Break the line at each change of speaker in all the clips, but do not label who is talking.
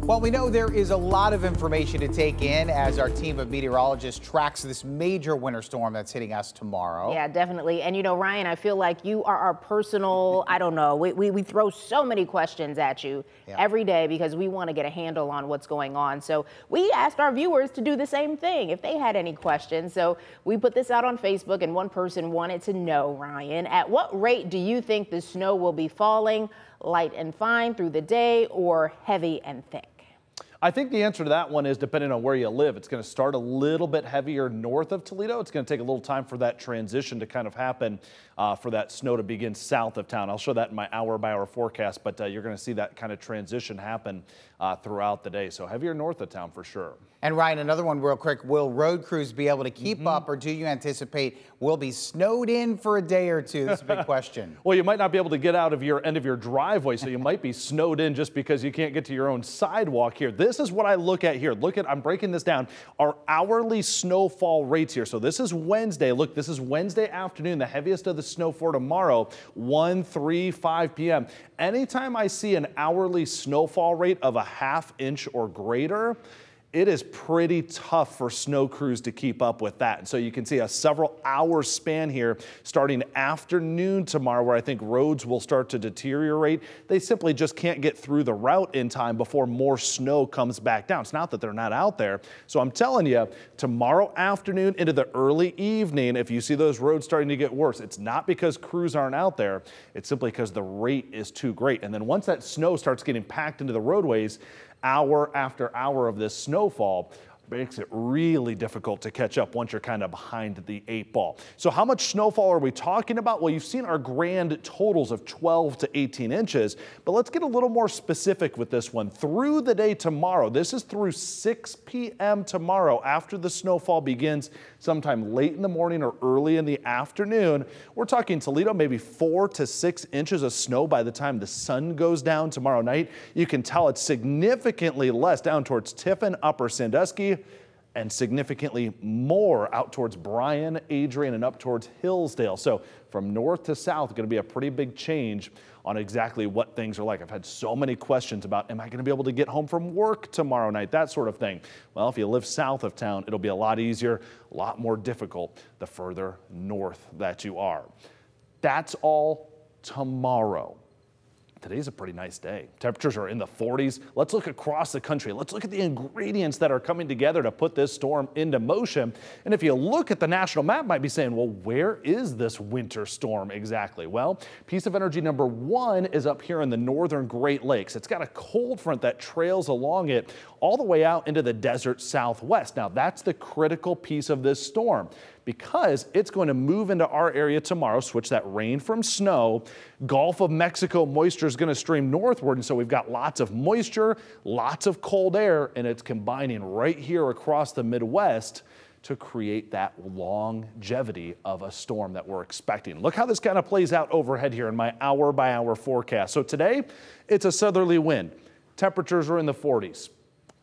Well, we know there is a lot of information to take in as our team of meteorologists tracks this major winter storm that's hitting us tomorrow.
Yeah, definitely. And you know, Ryan, I feel like you are our personal, I don't know, we throw so many questions at you every day because we want to get a handle on what's going on. So we asked our viewers to do the same thing if they had any questions. So we put this out on Facebook and one person wanted to know, Ryan, at what rate do you think the snow will be falling? Light and fine through the day or heavy and thick?
I think the answer to that one is depending on where you live. It's going to start a little bit heavier north of Toledo. It's going to take a little time for that transition to kind of happen, for that snow to begin south of town. I'll show that in my hour-by-hour forecast, but you're going to see that kind of transition happen throughout the day. So heavier north of town for sure.
And Ryan, another one real quick. Will road crews be able to keep up, or do you anticipate we'll be snowed in for a day or two? That's a big question.
Well, you might not be able to get out of your end of your driveway, so you might be snowed in just because you can't get to your own sidewalk here. This is what I look at here. I'm breaking this down. Our hourly snowfall rates here. So this is Wednesday. Look, this is Wednesday afternoon, the heaviest of the snow for tomorrow, 1, 3, 5 p.m. Anytime I see an hourly snowfall rate of a ½ inch or greater, it is pretty tough for snow crews to keep up with that. And so you can see a several hour span here starting afternoon tomorrow where I think roads will start to deteriorate. They simply just can't get through the route in time before more snow comes back down. It's not that they're not out there. So I'm telling you, tomorrow afternoon into the early evening, if you see those roads starting to get worse, it's not because crews aren't out there. It's simply because the rate is too great. And then once that snow starts getting packed into the roadways, hour after hour of this snowfall makes it really difficult to catch up once you're kind of behind the 8 ball. So how much snowfall are we talking about? Well, you've seen our grand totals of 12 to 18 inches, but let's get a little more specific with this one. Through the day tomorrow, this is through 6 p.m. tomorrow after the snowfall begins sometime late in the morning or early in the afternoon. We're talking Toledo, maybe 4 to 6 inches of snow by the time the sun goes down tomorrow night. You can tell it's significantly less down towards Tiffin, Upper Sandusky, and significantly more out towards Bryan, Adrian, and up towards Hillsdale. So from north to south, going to be a pretty big change on exactly what things are like. I've had so many questions about, am I going to be able to get home from work tomorrow night, that sort of thing. Well, if you live south of town, it'll be a lot easier, a lot more difficult the further north that you are. That's all tomorrow. Today's a pretty nice day. Temperatures are in the 40s. Let's look across the country. Let's look at the ingredients that are coming together to put this storm into motion. And if you look at the national map, might be saying, well, where is this winter storm exactly? Well, piece of energy number 1 is up here in the northern Great Lakes. It's got a cold front that trails along it all the way out into the desert southwest. Now, that's the critical piece of this storm, because it's going to move into our area tomorrow, switch that rain from snow. Gulf of Mexico moisture is going to stream northward, and so we've got lots of moisture, lots of cold air, and it's combining right here across the Midwest to create that longevity of a storm that we're expecting. Look how this kind of plays out overhead here in my hour-by-hour forecast. So today, it's a southerly wind. Temperatures are in the 40s.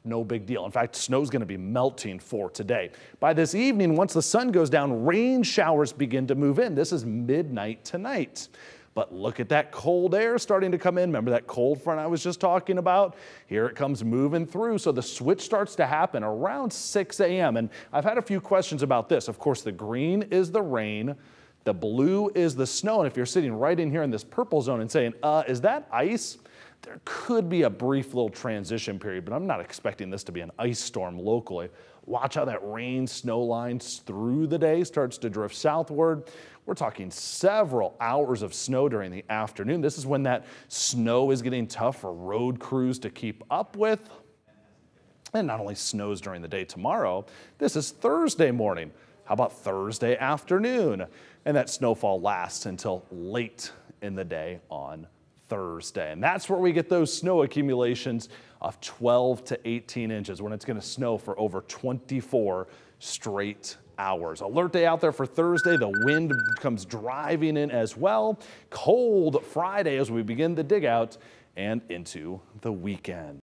No big deal. In fact, snow's going to be melting for today. By this evening, once the sun goes down, rain showers begin to move in. This is midnight tonight. But look at that cold air starting to come in. Remember that cold front I was just talking about? Here it comes moving through. So the switch starts to happen around 6 a.m. And I've had a few questions about this. Of course, the green is the rain. The blue is the snow. And if you're sitting right in here in this purple zone and saying, is that ice? There could be a brief little transition period, but I'm not expecting this to be an ice storm locally. Watch how that rain snow line through the day starts to drift southward. We're talking several hours of snow during the afternoon. This is when that snow is getting tough for road crews to keep up with. And not only snows during the day tomorrow, this is Thursday morning. How about Thursday afternoon? And that snowfall lasts until late in the day on Thursday. And that's where we get those snow accumulations of 12 to 18 inches when it's going to snow for over 24 straight hours. Alert day out there for Thursday. The wind comes driving in as well. Cold Friday as we begin the dig out and into the weekend.